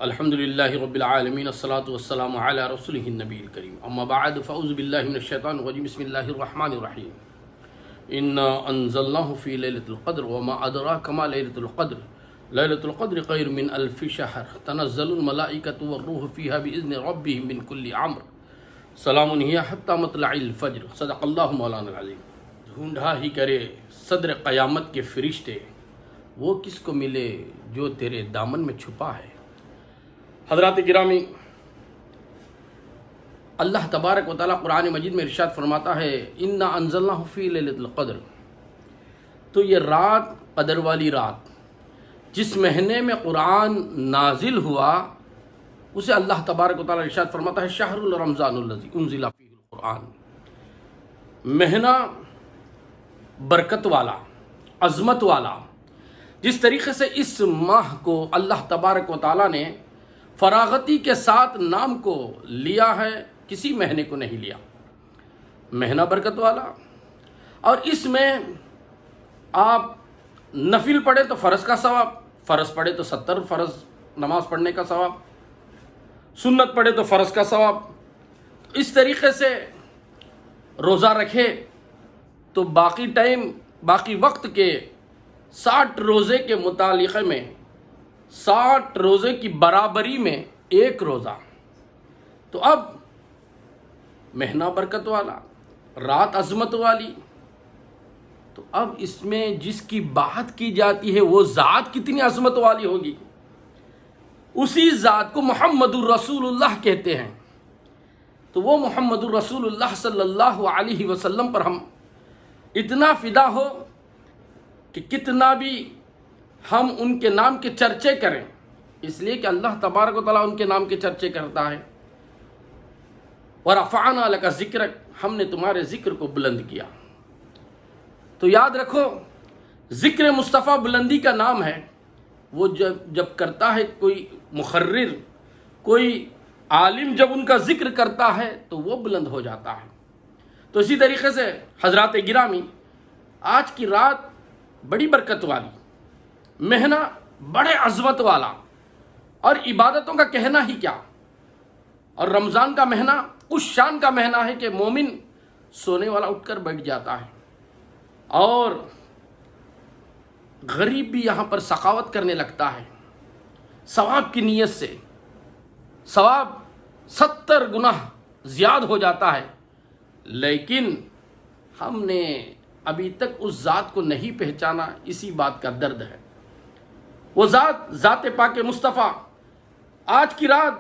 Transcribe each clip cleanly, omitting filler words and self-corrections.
الحمدللہ رب العالمین الصلاۃ والسلام علی رسولہ النبی الکریم اما بعد فاعوذ باللہ من الشیطان الرجیم بسم اللہ الرحمن الرحیم انا انزلناہ فی لیلۃ القدر وما ادراک ما لیلۃ القدر لیلۃ القدر خیر من الف شہر تنزل الملائکۃ والروح فیہا باذن ربہم من کل امر سلام ہی حتی مطلع الفجر صدق اللہ مولانا العظیم۔ ڈھونڈا ہی کرے صدر قیامت کے فرشتے، وہ کس کو ملے جو تیرے دامن میں چھپا ہے۔ حضرات گرامی، اللہ تبارک و تعالیٰ قرآن مجید میں ارشاد فرماتا ہے انا انزلناہ فی لیلۃ القدر، تو یہ رات، قدر والی رات جس مہینے میں قرآن نازل ہوا، اسے اللہ تبارک و تعالیٰ ارشاد فرماتا ہے شہر الرمضان الذی انزل فیہ القرآن، مہینہ برکت والا، عظمت والا۔ جس طریقے سے اس ماہ کو اللہ تبارک و تعالیٰ نے فراغتی کے ساتھ نام کو لیا ہے، کسی مہینے کو نہیں لیا۔ مہینہ برکت والا، اور اس میں آپ نفل پڑھیں تو فرض کا ثواب، فرض پڑھے تو 70 فرض نماز پڑھنے کا ثواب، سنت پڑھے تو فرض کا ثواب۔ اس طریقے سے روزہ رکھے تو باقی وقت کے 60 روزے کے متعلقے میں 60 روزے کی برابری میں ایک روزہ۔ تو اب مہینہ برکت والا، رات عظمت والی، تو اب اس میں جس کی بات کی جاتی ہے وہ ذات کتنی عظمت والی ہوگی۔ اسی ذات کو محمد الرسول اللہ کہتے ہیں۔ تو وہ محمد الرسول اللہ صلی اللہ علیہ وسلم پر ہم اتنا فدا ہو کہ کتنا بھی ہم ان کے نام کے چرچے کریں، اس لیے کہ اللہ تبارک و تعالیٰ ان کے نام کے چرچے کرتا ہے۔ وَرَفَعْنَا لَكَ ذِكْرَكَ، ہم نے تمہارے ذکر کو بلند کیا۔ تو یاد رکھو، ذکر مصطفیٰ بلندی کا نام ہے۔ وہ جب کرتا ہے کوئی مخرر، کوئی عالم جب ان کا ذکر کرتا ہے تو وہ بلند ہو جاتا ہے۔ تو اسی طریقے سے حضرات گرامی، آج کی رات بڑی برکت والی، مہینہ بڑے عظمت والا، اور عبادتوں کا کہنا ہی کیا۔ اور رمضان کا مہینہ اس شان کا مہینہ ہے کہ مومن سونے والا اٹھ کر بیٹھ جاتا ہے، اور غریب بھی یہاں پر سخاوت کرنے لگتا ہے ثواب کی نیت سے۔ ثواب 70 گنا زیادہ ہو جاتا ہے، لیکن ہم نے ابھی تک اس ذات کو نہیں پہچانا، اسی بات کا درد ہے۔ وہ ذات پاک مصطفیٰ، آج کی رات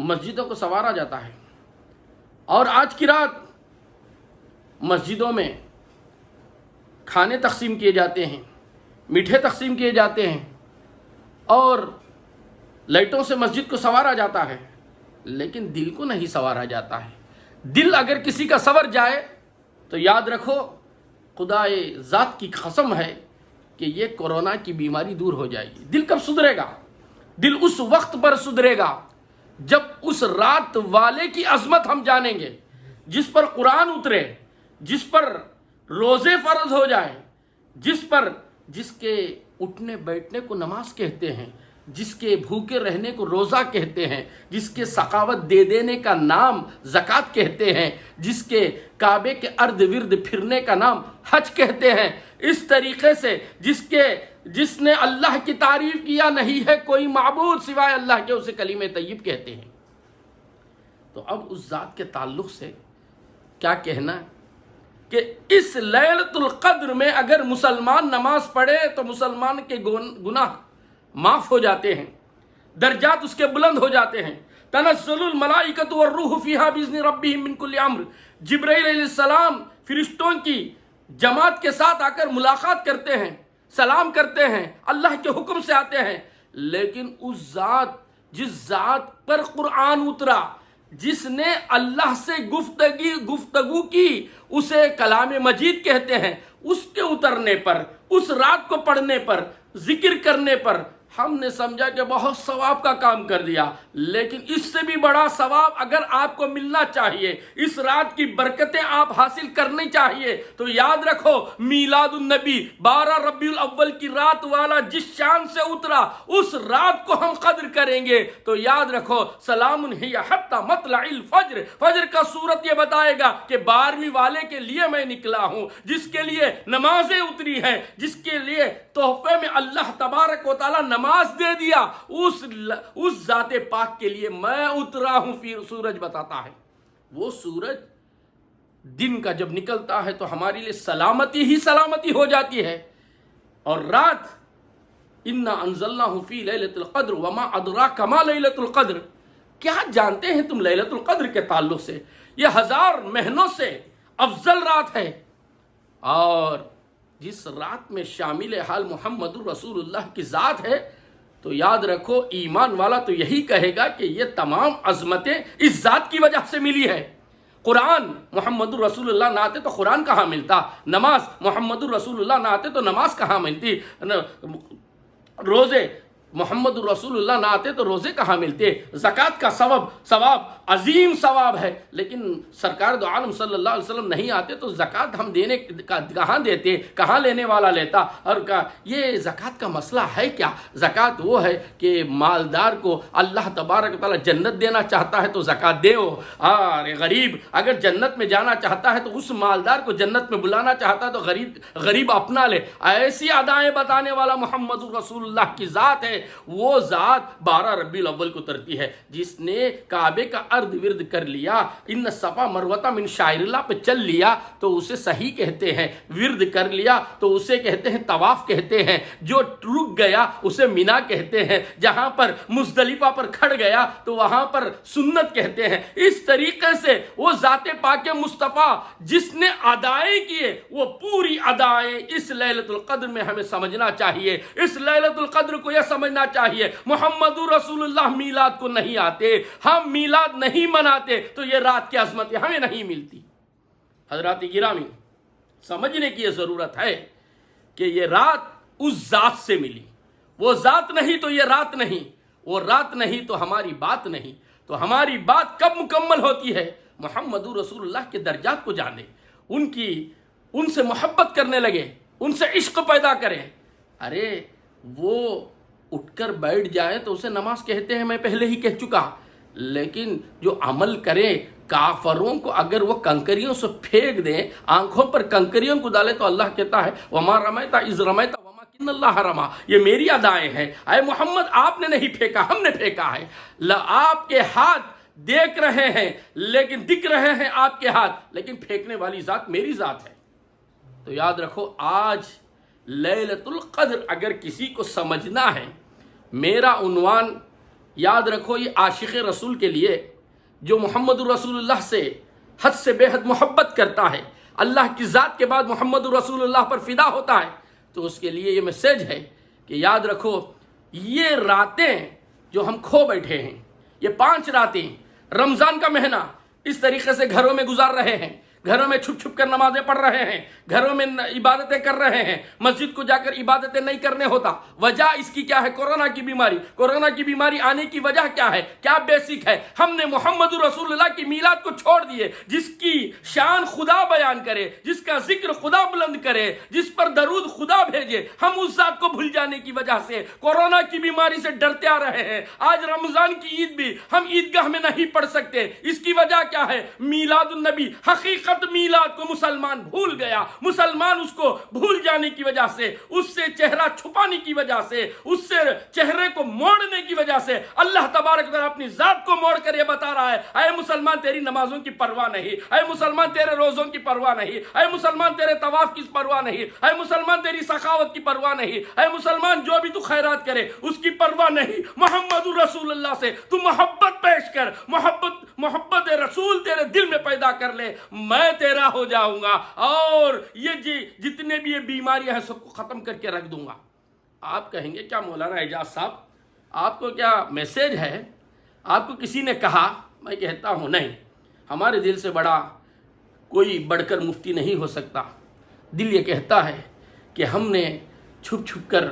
مسجدوں کو سنوارا جاتا ہے، اور آج کی رات مسجدوں میں کھانے تقسیم کیے جاتے ہیں، میٹھے تقسیم کیے جاتے ہیں، اور لائٹوں سے مسجد کو سنوارا جاتا ہے، لیکن دل کو نہیں سنوارا جاتا ہے۔ دل اگر کسی کا سنور جائے تو یاد رکھو، خدائے ذات کی قسم ہے کہ یہ کورونا کی بیماری دور ہو جائے گی۔ دل کب سدھرے گا؟ دل اس وقت پر سدھرے گا جب اس رات والے کی عظمت ہم جانیں گے، جس پر قرآن اترے، جس پر روزے فرض ہو جائے، جس کے اٹھنے بیٹھنے کو نماز کہتے ہیں، جس کے بھوکے رہنے کو روزہ کہتے ہیں، جس کے سخاوت دے دینے کا نام زکوٰۃ کہتے ہیں، جس کے کعبے کے ارد ورد پھرنے کا نام حج کہتے ہیں، اس طریقے سے جس نے اللہ کی تعریف کیا نہیں ہے کوئی معبود سوائے اللہ کے، اسے کلمہ طیب کہتے ہیں۔ تو اب اس ذات کے تعلق سے کیا کہنا ہے کہ اس لیلۃ القدر میں اگر مسلمان نماز پڑھے تو مسلمان کے گناہ معاف ہو جاتے ہیں، درجات اس کے بلند ہو جاتے ہیں۔ تنزل الملائکۃ والروح فیہا باذن ربہم من کل امر، جبرائیل علیہ السلام فرشتوں کی جماعت کے ساتھ آ کر ملاقات کرتے ہیں، سلام کرتے ہیں، اللہ کے حکم سے آتے ہیں۔ لیکن جس ذات پر قرآن اترا، جس نے اللہ سے گفتگو کی، اسے کلام مجید کہتے ہیں، اس کے اترنے پر، اس رات کو پڑھنے پر، ذکر کرنے پر ہم نے سمجھا کہ بہت ثواب کا کام کر دیا، لیکن اس سے بھی بڑا ثواب اگر آپ کو ملنا چاہیے، اس رات کی برکتیں آپ حاصل کرنی چاہیے، تو یاد رکھو میلاد النبی 12 ربیع الاول کی رات والا جس شان سے اترا، اس رات کو ہم قدر کریں۔ کریں گے تو یاد رکھو سلام ہی حتی مطلع الفجر، فجر کا صورت یہ بتائے گا کہ 12ویں والے کے لیے میں نکلا ہوں، جس کے لیے نمازیں اتری ہیں، جس کے لیے تحفے میں اللہ تبارک و تعالی نماز دے دیا، اس ذات پاک کے لیے میں اترا ہوں۔ پھر سورج بتاتا ہے، وہ سورج دن کا جب نکلتا ہے تو ہمارے لیے سلامتی ہی سلامتی ہو جاتی ہے، اور رات انا انزلناہ فی لیلۃ القدر وما ادراک ما لیلۃ القدر، کیا جانتے ہیں تم لیلۃ القدر کے تعلق سے؟ یہ 1000 مہینوں سے افضل رات ہے، اور جس رات میں شامل حال محمد الرسول اللہ کی ذات ہے، تو یاد رکھو ایمان والا تو یہی کہے گا کہ یہ تمام عظمتیں اس ذات کی وجہ سے ملی ہے۔ قرآن محمد الرسول اللہ نہ آتے تو قرآن کہاں ملتا، نماز محمد الرسول اللہ نہ آتے تو نماز کہاں ملتی، روزے محمد الرسول اللہ نہ آتے تو روزے کہاں ملتے، زکوٰۃ کا ثواب عظیم ثواب ہے، لیکن سرکار دو عالم صلی اللہ علیہ وسلم نہیں آتے تو زکوٰۃ ہم دینے کہاں دیتے، کہاں لینے والا لیتا؟ اور یہ زکوٰۃ کا مسئلہ ہے کیا؟ زکوٰۃ وہ ہے کہ مالدار کو اللہ تبارک و تعالیٰ جنت دینا چاہتا ہے تو زکوٰۃ دے، اور غریب اگر جنت میں جانا چاہتا ہے تو اس مالدار کو جنت میں بلانا چاہتا ہے تو غریب اپنا لے۔ ایسی ادائیں بتانے والا محمد الرسول اللہ کی ذات ہے، وہ ذات 12 ربیع الاول کو اترتی ہے۔ جس نے کعبے کا ارد ورد کر لیا، ان صفا مروہ من شعائر اللہ پہ چل لیا تو اسے صحیح کہتے ہیں، ورد کر لیا تو اسے کہتے ہیں طواف کہتے ہیں، جو رک گیا اسے مینا کہتے ہیں، جہاں پر مزدلفہ پر کھڑ گیا تو وہاں پر سنت کہتے ہیں۔ اس طریقے سے وہ ذات پاک مصطفیٰ جس نے ادائیں کیے، وہ پوری ادائیں اس لیلۃ القدر میں ہمیں سمجھنا چاہیے۔ اس لیلۃ القدر کو یہ سمجھنا چاہیے محمد رسول اللہ میلاد کو نہیں آتے، ہم میلاد نہیں مناتے تو یہ رات کی عظمتیں ہمیں نہیں ملتی۔ حضرات گرامی، سمجھنے کی یہ ضرورت ہے کہ یہ رات اس ذات سے ملی، وہ ذات نہیں تو یہ رات نہیں، وہ رات نہیں تو ہماری بات نہیں۔ تو ہماری بات کب مکمل ہوتی ہے؟ محمد رسول اللہ کے درجات کو جانے، ان سے محبت کرنے لگے، ان سے عشق پیدا کریں۔ ارے وہ اٹھ کر بیٹھ جائے تو اسے نماز کہتے ہیں، میں پہلے ہی کہہ چکا، لیکن جو عمل کرے، کافروں کو اگر وہ کنکریوں سے پھینک دیں، آنکھوں پر کنکریوں کو ڈالے تو اللہ کہتا ہے وما رمیت اذ رمیت وماکن اللہ رما، یہ میری ادائیں ہیں۔ اے محمد آپ نے نہیں پھینکا، ہم نے پھینکا ہے۔ آپ کے ہاتھ دیکھ رہے ہیں لیکن دکھ رہے ہیں آپ کے ہاتھ، لیکن پھینکنے والی ذات میری ذات ہے۔ تو یاد رکھو آج لیلۃ القدر اگر کسی کو سمجھنا ہے، میرا عنوان یاد رکھو، یہ عاشق رسول کے لیے جو محمد رسول اللہ سے حد سے بے حد محبت کرتا ہے، اللہ کی ذات کے بعد محمد رسول اللہ پر فدا ہوتا ہے، تو اس کے لیے یہ میسیج ہے کہ یاد رکھو یہ راتیں جو ہم کھو بیٹھے ہیں، یہ 5 راتیں، رمضان کا مہینہ اس طریقے سے گھروں میں گزار رہے ہیں، گھروں میں چھپ چھپ کر نمازیں پڑھ رہے ہیں، گھروں میں عبادتیں کر رہے ہیں، مسجد کو جا کر عبادتیں نہیں کرنے ہوتا۔ وجہ اس کی کیا ہے؟ کورونا کی بیماری۔ کورونا کی بیماری آنے کی وجہ کیا ہے؟ کیا بیسک ہے؟ ہم نے محمد رسول اللہ کی میلاد کو چھوڑ دیے، جس کی شان خدا بیان کرے، جس کا ذکر خدا بلند کرے، جس پر درود خدا بھیجے، ہم اس ذات کو بھول جانے کی وجہ سے کورونا کی بیماری سے ڈرتے آ رہے ہیں۔ آج رمضان کی عید بھی ہم عیدگاہ میں نہیں پڑھ سکتے، اس کی وجہ کیا ہے؟ میلاد النبی، حقیقت میلاد کو مسلمان بھول گیا۔ مسلمان اس کو بھول جانے کی وجہ سے، اس سے چہرہ چھپانے کی وجہ سے، اس سے چہرے کو موڑنے کی وجہ سے اللہ تبارک و تعالیٰ اپنی ذات کو موڑ کر یہ بتا رہا ہے، اے مسلمان تیری نمازوں کی پرواہ نہیں، اے مسلمان تیرے روزوں کی پرواہ نہیں، اے مسلمان تیرے طواف کی پرواہ نہیں، اے مسلمان تیری سخاوت کی پرواہ نہیں، اے مسلمان جو بھی تو خیرات کرے اس کی پرواہ نہیں۔ محمد رسول اللہ سے تو محبت پیش کر، محبت رسول تیرے دل میں پیدا کر لے، میں تیرا ہو جاؤں گا، اور یہ جتنے بھی یہ بیماریاں ہیں سب کو ختم کر کے رکھ دوں گا۔ آپ کہیں گے کیا مولانا اعجاز صاحب، آپ کو کیا میسیج ہے؟ آپ کو کسی نے کہا؟ میں کہتا ہوں نہیں، ہمارے دل سے بڑا کوئی بڑھ کر مفتی نہیں ہو سکتا۔ دل یہ کہتا ہے کہ ہم نے چھپ چھپ کر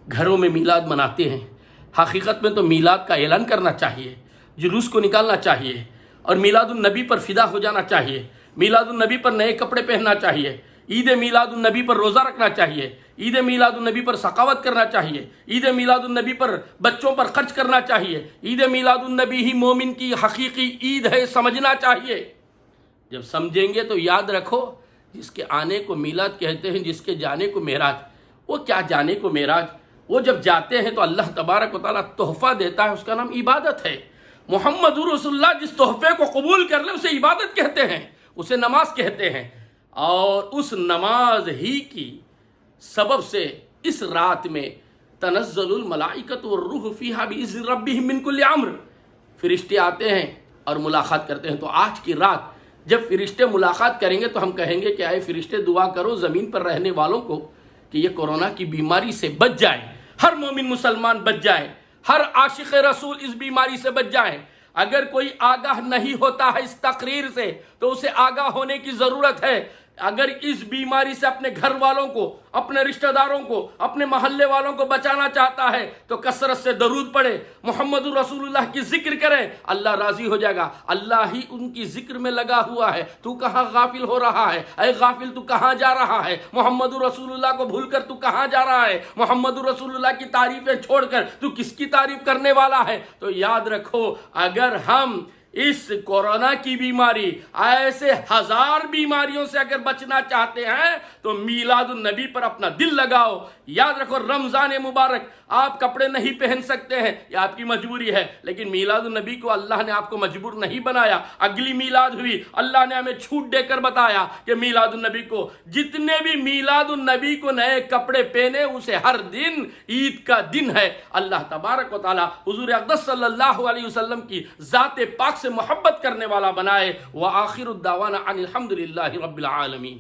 گھروں میں میلاد مناتے ہیں، حقیقت میں تو میلاد کا اعلان کرنا چاہیے، جلوس کو نکالنا چاہیے، اور میلاد النبی پر فدا ہو جانا چاہیے، میلاد النبی پر نئے کپڑے پہننا چاہیے، عید میلاد النبی پر روزہ رکھنا چاہیے، عید میلاد النبی پر سخاوت کرنا چاہیے، عید میلاد النبی پر بچوں پر خرچ کرنا چاہیے، عید میلاد النبی ہی مومن کی حقیقی عید ہے، سمجھنا چاہیے۔ جب سمجھیں گے تو یاد رکھو، جس کے آنے کو میلاد کہتے ہیں، جس کے جانے کو معراج، وہ کیا جانے کو معراج؟ وہ جب جاتے ہیں تو اللہ تبارک و تعالیٰ تحفہ دیتا ہے، اس کا نام عبادت ہے۔ محمد رسول اللہ جس تحفے کو قبول کر لے اسے عبادت کہتے ہیں، اسے نماز کہتے ہیں، اور اس نماز ہی کی سبب سے اس رات میں تنزل الملائکۃ والروح فیہا بإذن ربہم من کل امر، فرشتے آتے ہیں اور ملاقات کرتے ہیں۔ تو آج کی رات جب فرشتے ملاقات کریں گے تو ہم کہیں گے کہ اے فرشتے دعا کرو زمین پر رہنے والوں کو کہ یہ کورونا کی بیماری سے بچ جائے، ہر مومن مسلمان بچ جائے، ہر عاشق رسول اس بیماری سے بچ جائے۔ اگر کوئی آگاہ نہیں ہوتا ہے اس تقریر سے تو اسے آگاہ ہونے کی ضرورت ہے۔ اگر اس بیماری سے اپنے گھر والوں کو، اپنے رشتہ داروں کو، اپنے محلے والوں کو بچانا چاہتا ہے تو کثرت سے درود پڑھے، محمد رسول اللہ کی ذکر کرے، اللہ راضی ہو جائے گا۔ اللہ ہی ان کی ذکر میں لگا ہوا ہے، تو کہاں غافل ہو رہا ہے؟ اے غافل تو کہاں جا رہا ہے؟ محمد رسول اللہ کو بھول کر تو کہاں جا رہا ہے؟ محمد رسول اللہ کی تعریفیں چھوڑ کر تو کس کی تعریف کرنے والا ہے؟ تو یاد رکھو، اگر ہم اس کورونا کی بیماری، ایسے ہزار بیماریوں سے اگر بچنا چاہتے ہیں تو میلاد النبی پر اپنا دل لگاؤ۔ یاد رکھو، رمضان مبارک آپ کپڑے نہیں پہن سکتے ہیں، یہ آپ کی مجبوری ہے، لیکن میلاد النبی کو اللہ نے آپ کو مجبور نہیں بنایا۔ اگلی میلاد ہوئی، اللہ نے ہمیں چھوٹ دے کر بتایا کہ میلاد النبی کو جتنے بھی میلاد النبی کو نئے کپڑے پہنے اسے ہر دن عید کا دن ہے۔ اللہ تبارک و تعالی حضور اقدس صلی اللہ علیہ وسلم کی ذات پاک سے محبت کرنے والا بنائے۔ وآخر الدعوانا ان الحمد للہ رب العالمین۔